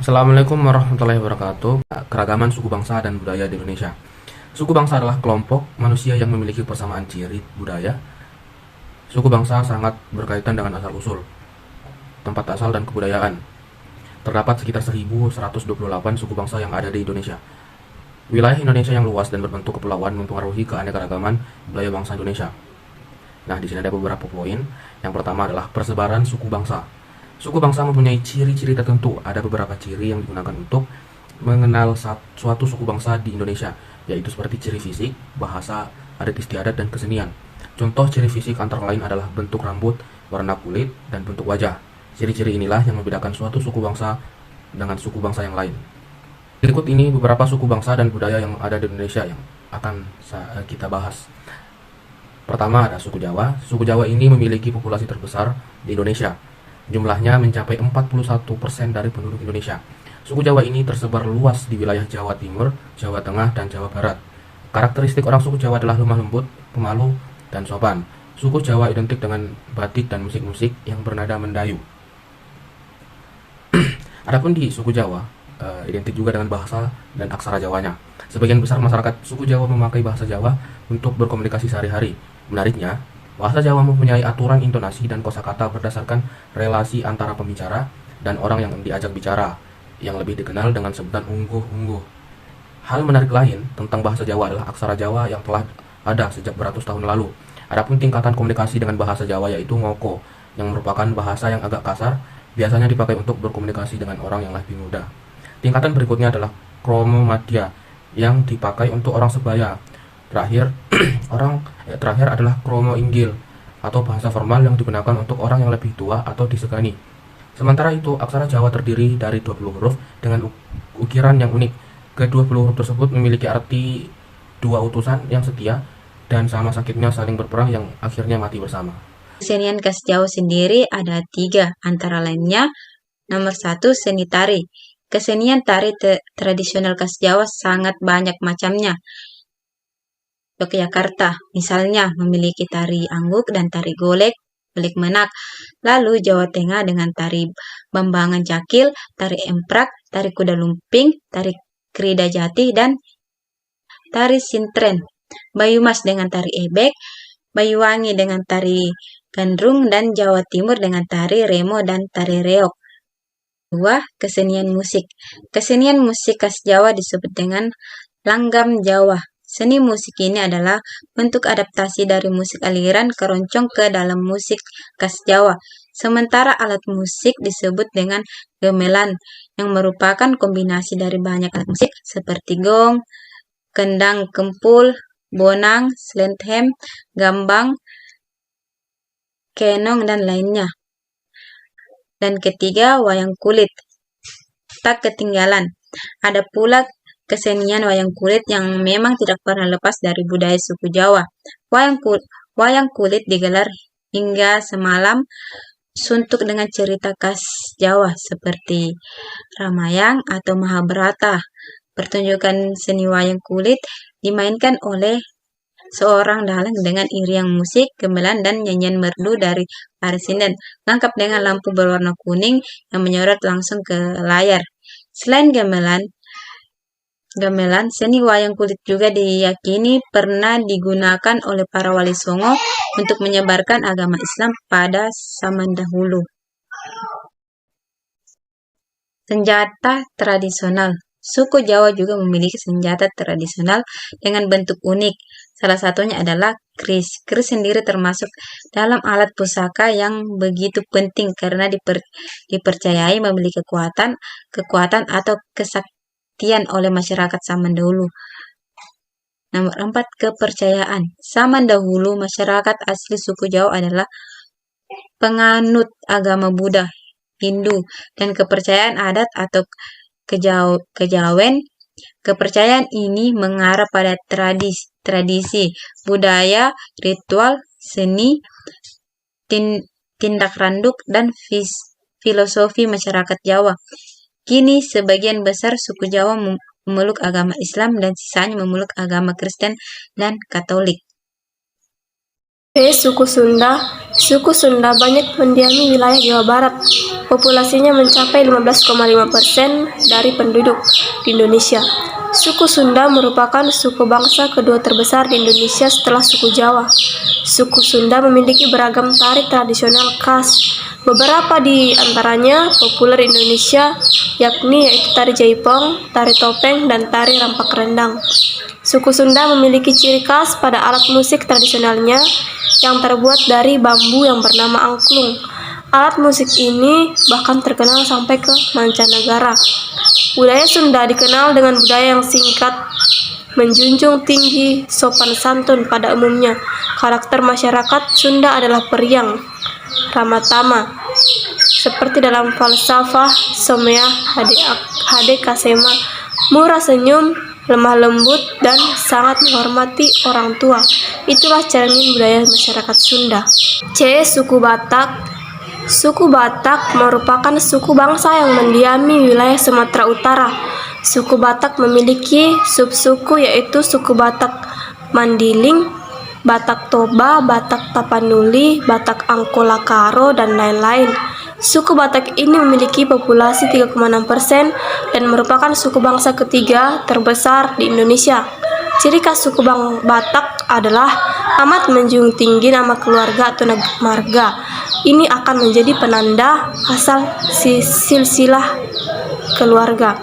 Assalamualaikum warahmatullahi wabarakatuh. Keragaman suku bangsa dan budaya di Indonesia. Suku bangsa adalah kelompok manusia yang memiliki persamaan ciri budaya. Suku bangsa sangat berkaitan dengan asal-usul, tempat asal dan kebudayaan. Terdapat sekitar 1128 suku bangsa yang ada di Indonesia. Wilayah Indonesia yang luas dan berbentuk kepulauan mempengaruhi keanekaragaman budaya bangsa Indonesia. Nah, di sini ada beberapa poin. Yang pertama adalah persebaran suku bangsa. Suku bangsa mempunyai ciri-ciri tertentu. Ada beberapa ciri yang digunakan untuk mengenal suatu suku bangsa di Indonesia, yaitu seperti ciri fisik, bahasa, adat istiadat, dan kesenian. Contoh ciri fisik antara lain adalah bentuk rambut, warna kulit, dan bentuk wajah. Ciri-ciri inilah yang membedakan suatu suku bangsa dengan suku bangsa yang lain. Berikut ini beberapa suku bangsa dan budaya yang ada di Indonesia yang akan kita bahas. Pertama ada suku Jawa. Suku Jawa ini memiliki populasi terbesar di Indonesia. Jumlahnya mencapai 41% dari penduduk Indonesia. Suku Jawa ini tersebar luas di wilayah Jawa Timur, Jawa Tengah, dan Jawa Barat. Karakteristik orang suku Jawa adalah lemah lembut, pemalu, dan sopan. Suku Jawa identik dengan batik dan musik-musik yang bernada mendayu. Adapun di suku Jawa, identik juga dengan bahasa dan aksara Jawanya. Sebagian besar masyarakat suku Jawa memakai bahasa Jawa untuk berkomunikasi sehari-hari. Menariknya, bahasa Jawa mempunyai aturan intonasi dan kosakata berdasarkan relasi antara pembicara dan orang yang diajak bicara, yang lebih dikenal dengan sebutan ungguh-ungguh. Hal menarik lain tentang bahasa Jawa adalah aksara Jawa yang telah ada sejak beratus tahun lalu. Adapun tingkatan komunikasi dengan bahasa Jawa yaitu ngoko, yang merupakan bahasa yang agak kasar, biasanya dipakai untuk berkomunikasi dengan orang yang lebih muda. Tingkatan berikutnya adalah kromo madya, yang dipakai untuk orang sebaya. Terakhir adalah kromo inggil atau bahasa formal yang digunakan untuk orang yang lebih tua atau disegani. Sementara itu, aksara Jawa terdiri dari 20 huruf dengan ukiran yang unik. Ke-20 huruf tersebut memiliki arti dua utusan yang setia dan sama sakitnya saling berperang yang akhirnya mati bersama. Kesenian khas Jawa sendiri ada 3, antara lainnya nomor 1 seni tari. Kesenian tari tradisional khas Jawa sangat banyak macamnya. Yogyakarta, misalnya, memiliki tari angguk dan tari golek, golek menak. Lalu Jawa Tengah dengan tari Bambangan Cakil, tari emprak, tari kuda lumping, tari krida jati, dan tari sintren. Banyumas dengan tari ebek, Banyuwangi dengan tari gandrung, dan Jawa Timur dengan tari remo dan tari reok. 2. Kesenian musik. Kesenian musik khas Jawa disebut dengan langgam Jawa. Seni musik ini adalah bentuk adaptasi dari musik aliran keroncong ke dalam musik khas Jawa. Sementara alat musik disebut dengan gamelan, yang merupakan kombinasi dari banyak alat musik seperti gong, kendang kempul, bonang, slenthem, gambang, kenong, dan lainnya. Dan ketiga, wayang kulit. Tak ketinggalan, ada pula kesenian wayang kulit yang memang tidak pernah lepas dari budaya suku Jawa. Wayang kulit digelar hingga semalam suntuk dengan cerita khas Jawa seperti Ramayang atau Mahabharata. Pertunjukan seni wayang kulit dimainkan oleh seorang dalang dengan irian musik, gamelan, dan nyanyian merdu dari para sinden, lengkap dengan lampu berwarna kuning yang menyorot langsung ke layar. Selain gamelan, seni wayang kulit juga diyakini pernah digunakan oleh para wali songo untuk menyebarkan agama Islam pada zaman dahulu. Senjata tradisional. Suku Jawa juga memiliki senjata tradisional dengan bentuk unik. Salah satunya adalah keris. Keris sendiri termasuk dalam alat pusaka yang begitu penting karena dipercayai memiliki kekuatan atau kesaktian oleh masyarakat zaman dahulu. Nomor 4, kepercayaan. Zaman dahulu, masyarakat asli suku Jawa adalah penganut agama Buddha, Hindu, dan kepercayaan adat atau kejawen. Kepercayaan ini mengarah pada tradisi, budaya, ritual, seni, tindak randuk, dan filosofi masyarakat Jawa. Kini sebagian besar suku Jawa memeluk agama Islam dan sisanya memeluk agama Kristen dan Katolik. Suku Sunda. Suku Sunda banyak mendiami wilayah Jawa Barat. Populasinya mencapai 15,5% dari penduduk di Indonesia. Suku Sunda merupakan suku bangsa kedua terbesar di Indonesia setelah suku Jawa. Suku Sunda memiliki beragam tari tradisional khas. Beberapa di antaranya populer di Indonesia, yaitu tari jaipong, tari topeng, dan tari rampak rendang. Suku Sunda memiliki ciri khas pada alat musik tradisionalnya yang terbuat dari bambu yang bernama angklung. Alat musik ini bahkan terkenal sampai ke mancanegara. Budaya Sunda dikenal dengan budaya yang singkat, menjunjung tinggi sopan santun pada umumnya. Karakter masyarakat Sunda adalah periang, ramah tamah, seperti dalam falsafah Somea Hade Kasema, murah senyum, lemah lembut, dan sangat menghormati orang tua. Itulah cermin budaya masyarakat Sunda. Suku Batak. Suku Batak merupakan suku bangsa yang mendiami wilayah Sumatera Utara. Suku Batak memiliki subsuku yaitu suku Batak Mandiling, Batak Toba, Batak Tapanuli, Batak Angkolakaro, dan lain-lain. Suku Batak ini memiliki populasi 3,6% dan merupakan suku bangsa ketiga terbesar di Indonesia. Ciri khas suku Batak adalah amat menjunjung tinggi nama keluarga atau marga. Ini akan menjadi penanda asal silsilah keluarga.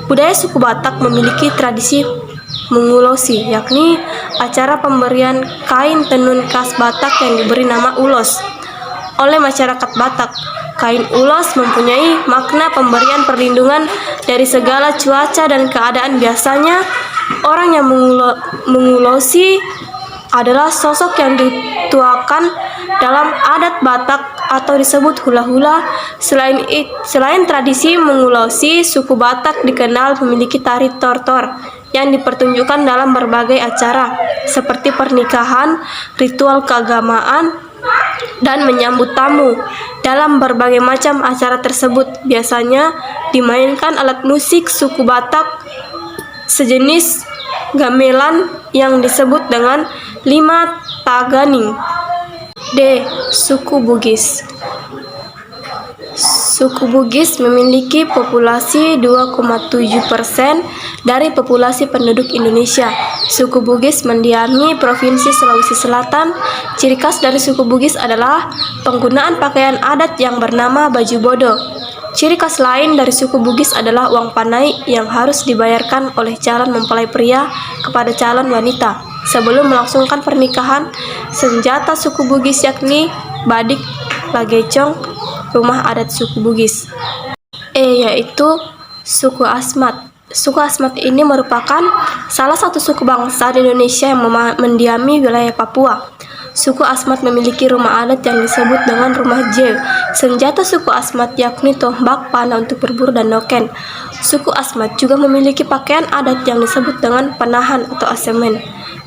Budaya suku Batak memiliki tradisi mengulosi, yakni acara pemberian kain tenun khas Batak yang diberi nama ulos oleh masyarakat Batak. Kain ulos mempunyai makna pemberian perlindungan dari segala cuaca dan keadaan. Biasanya orang yang mengulosi adalah sosok yang dituakan dalam adat Batak atau disebut hula-hula. Selain tradisi mengulosi, suku Batak dikenal memiliki tari tortor yang dipertunjukkan dalam berbagai acara seperti pernikahan, ritual keagamaan, dan menyambut tamu. Dalam berbagai macam acara tersebut biasanya dimainkan alat musik suku Batak sejenis gamelan yang disebut dengan lima taganing. Suku Bugis. Suku Bugis memiliki populasi 2,7% dari populasi penduduk Indonesia. Suku Bugis mendiami Provinsi Sulawesi Selatan. Ciri khas dari suku Bugis adalah penggunaan pakaian adat yang bernama baju bodo. Ciri khas lain dari suku Bugis adalah uang panai yang harus dibayarkan oleh calon mempelai pria kepada calon wanita sebelum melangsungkan pernikahan. Senjata suku Bugis yakni badik, lagecong, rumah adat suku Bugis. Yaitu suku Asmat. Suku Asmat ini merupakan salah satu suku bangsa di Indonesia yang mendiami wilayah Papua. Suku Asmat memiliki rumah adat yang disebut dengan rumah jew. Senjata suku Asmat yakni tombak, panah untuk berburu, dan noken. Suku Asmat juga memiliki pakaian adat yang disebut dengan penahan atau asemen.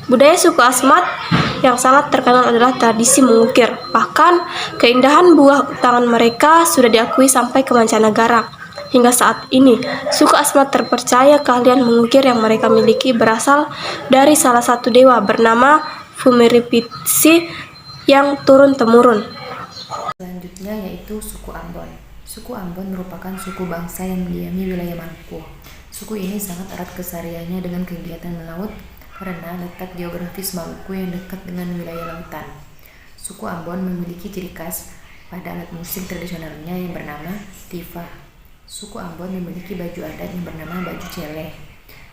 Budaya suku Asmat yang sangat terkenal adalah tradisi mengukir. Bahkan keindahan buah tangan mereka sudah diakui sampai ke mancanegara. Hingga saat ini, suku Asmat terpercaya keahlian mengukir yang mereka miliki berasal dari salah satu dewa bernama Fumiripitsi yang turun-temurun. Selanjutnya yaitu suku Ambon. Suku Ambon merupakan suku bangsa yang mendiami wilayah Maluku. Suku ini sangat erat kesehariannya dengan kegiatan melaut karena letak geografis Maluku yang dekat dengan wilayah lautan. Suku Ambon memiliki ciri khas pada alat musik tradisionalnya yang bernama tifa. Suku Ambon memiliki baju adat yang bernama baju celeh.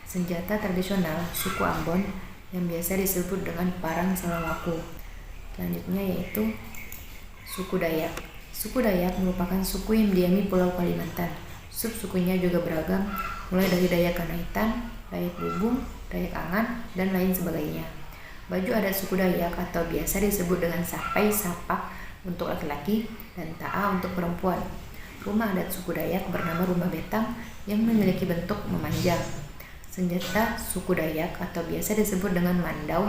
Senjata tradisional suku Ambon yang biasa disebut dengan parang salawaku. Selanjutnya yaitu suku Dayak. Suku Dayak merupakan suku yang mendiami Pulau Kalimantan. Subsukunya juga beragam, mulai dari Dayak Kanaitan, Dayak Bubung, Dayak Angan, dan lain sebagainya. Baju adat suku Dayak atau biasa disebut dengan sapai sapak untuk laki-laki dan ta'a untuk perempuan. Rumah adat suku Dayak bernama rumah betang yang memiliki bentuk memanjang. Senjata suku Dayak atau biasa disebut dengan mandau.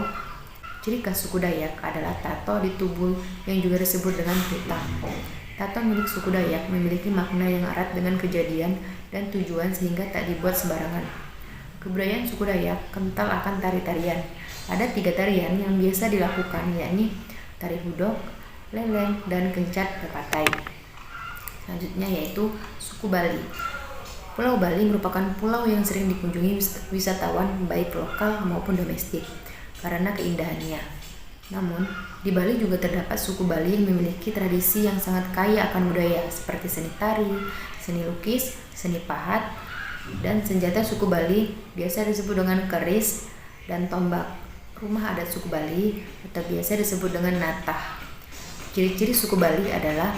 Ciri khas suku Dayak adalah tato di tubuh yang juga disebut dengan pitang. Tato milik suku Dayak memiliki makna yang erat dengan kejadian dan tujuan sehingga tak dibuat sembarangan. Kebudayaan suku Dayak kental akan tari-tarian. Ada 3 tarian yang biasa dilakukan, yakni tari hudok, leleng, dan kencat pepatai. Selanjutnya yaitu suku Bali. Pulau Bali merupakan pulau yang sering dikunjungi wisatawan baik lokal maupun domestik karena keindahannya. Namun, di Bali juga terdapat suku Bali yang memiliki tradisi yang sangat kaya akan budaya seperti seni tari, seni lukis, seni pahat, dan senjata suku Bali biasa disebut dengan keris dan tombak. Rumah adat suku Bali atau biasa disebut dengan natah. Ciri-ciri suku Bali adalah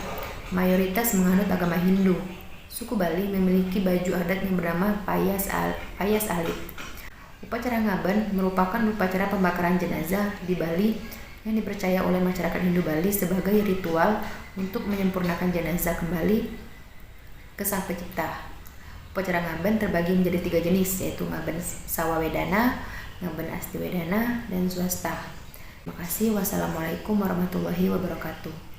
mayoritas menganut agama Hindu. Suku Bali memiliki baju adat yang bernama payas alit. Upacara ngaben merupakan upacara pembakaran jenazah di Bali yang dipercaya oleh masyarakat Hindu Bali sebagai ritual untuk menyempurnakan jenazah kembali ke Sang Pencipta. Upacara ngaben terbagi menjadi 3 jenis, yaitu ngaben sawawedana, ngaben astiwedana, dan swasta. Terima kasih. Wassalamualaikum warahmatullahi wabarakatuh.